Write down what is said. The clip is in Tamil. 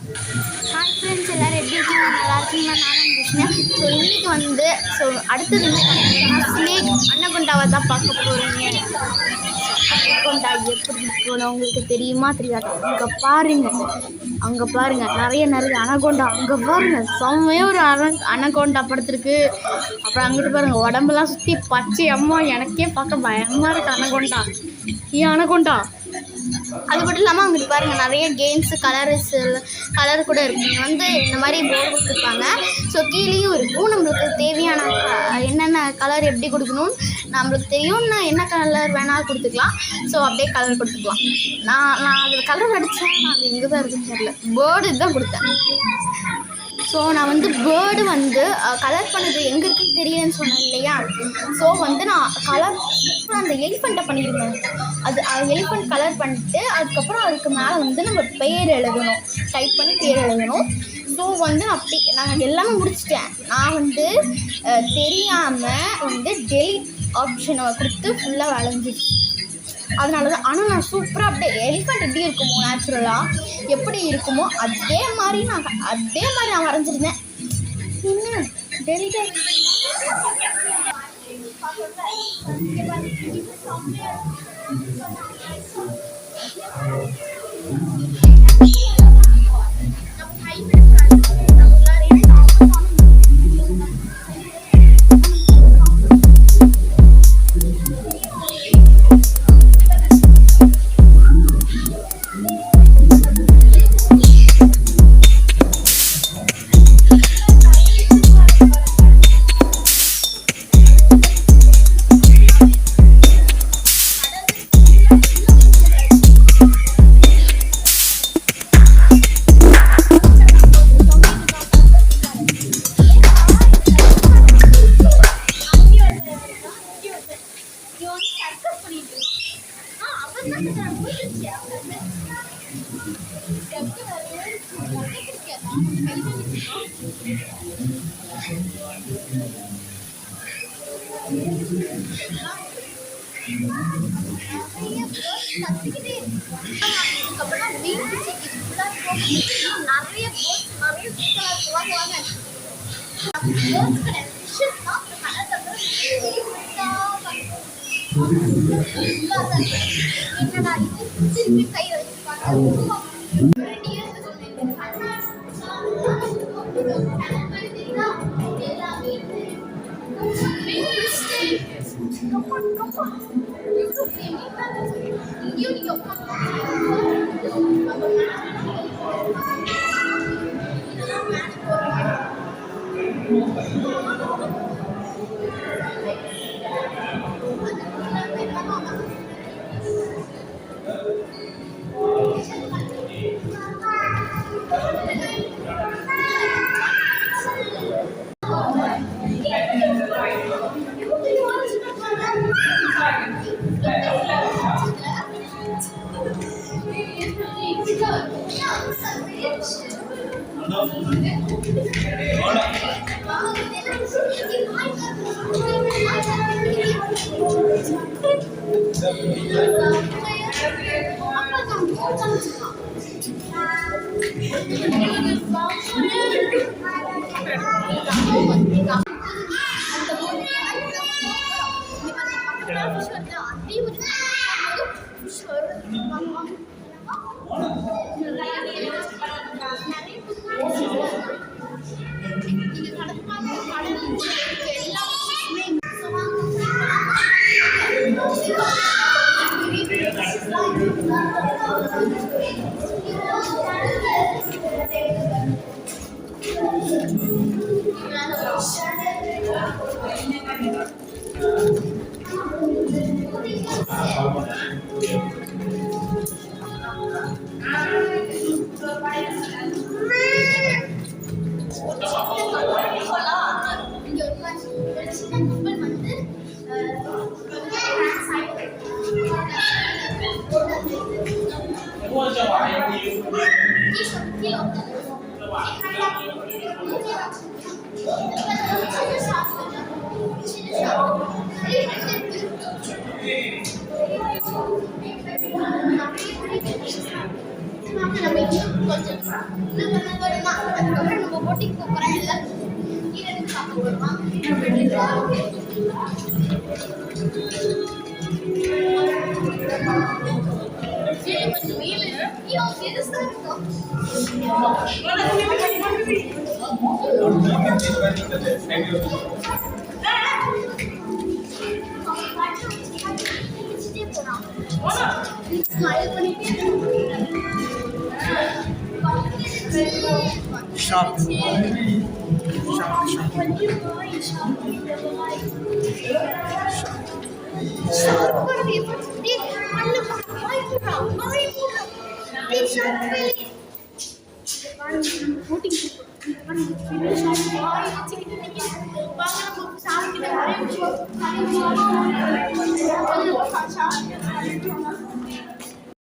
ஹாய் ஃப்ரெண்ட்ஸ், எல்லோரும் எப்படி இருக்கீங்க? நல்லா இருக்கீங்களா? நானும் பேசுகிறேன். ஸோ இன்றைக்கி அடுத்தது ஸ்னேக் அன்னகொண்டாவை தான் பார்க்க போகிறீங்க. அன்னகொண்டா எப்படி இருக்கணும் உங்களுக்கு தெரியுமா தெரியாது? அங்கே பாருங்கள் நிறைய அனகொண்டா. அங்கே பாருங்கள் செம்மையாக ஒரு அனகொண்டா படுத்துருக்கு. அப்புறம் அங்கிட்டு பாருங்கள் உடம்புலாம் சுற்றி பச்சை. அம்மா எனக்கே பார்க்க பயமாக இருக்குது. Anaconda anaconda. அது மட்டும் இல்லாமல் அங்கிட்டு பாருங்கள் நிறைய கேம்ஸு கலர் கூட இருக்குது. இந்த மாதிரி போர்டு கொடுத்துருப்பாங்க. ஸோ கீழேயும் இருக்கும். நம்மளுக்கு தேவையான என்னென்ன கலர் எப்படி கொடுக்கணும்னு நம்மளுக்கு தெரியும்னா என்ன கலர் வேணாலும் கொடுத்துக்கலாம். ஸோ அப்படியே கலர் கொடுத்துக்கலாம். நான் அதில் கலர் அடித்தேன். நான் அது எங்கே தான் இருக்குன்னு தெரியல. பேர்டு தான் கொடுத்தேன். ஸோ நான் பேர்டு கலர் பண்ணது எங்கே இருக்குன்னு தெரியலன்னு சொன்னேன் இல்லையா? ஸோ நான் கலர் அந்த எலிஃபண்ட்டை பண்ணியிருந்தேன். அது எலிஃபண்ட் கலர் பண்ணிட்டு அதுக்கப்புறம் அதுக்கு மேலே நம்ம பேர் எழுதணும். டைப் பண்ணி பேர் எழுதணும். ஸோ அப்படி நான் எல்லாமே முடிச்சிட்டேன். நான் தெரியாமல் டெலிட் ஆப்ஷனை கொடுத்து ஃபுல்லாக வளைஞ்சிச்சு. அதனால தான். ஆனால் நான் சூப்பராக அப்படியே எலிஃபண்ட் எப்படி இருக்குமோ நேச்சுரலாக எப்படி இருக்குமோ அதே மாதிரி நான் வரைஞ்சிருந்தேன். இன்னும் டெலிட் கை வாங்க நம்ம இன்னும் கொஞ்சம் இன்னும் வருமா அதுக்கப்புறம் நம்ம போட்டிங் போகிறோம் எல்லாம் கீழே இருந்து பார்க்க வருமா கொஞ்சம் வெயில் ஐயோ பெருசா இருக்கும் Shop.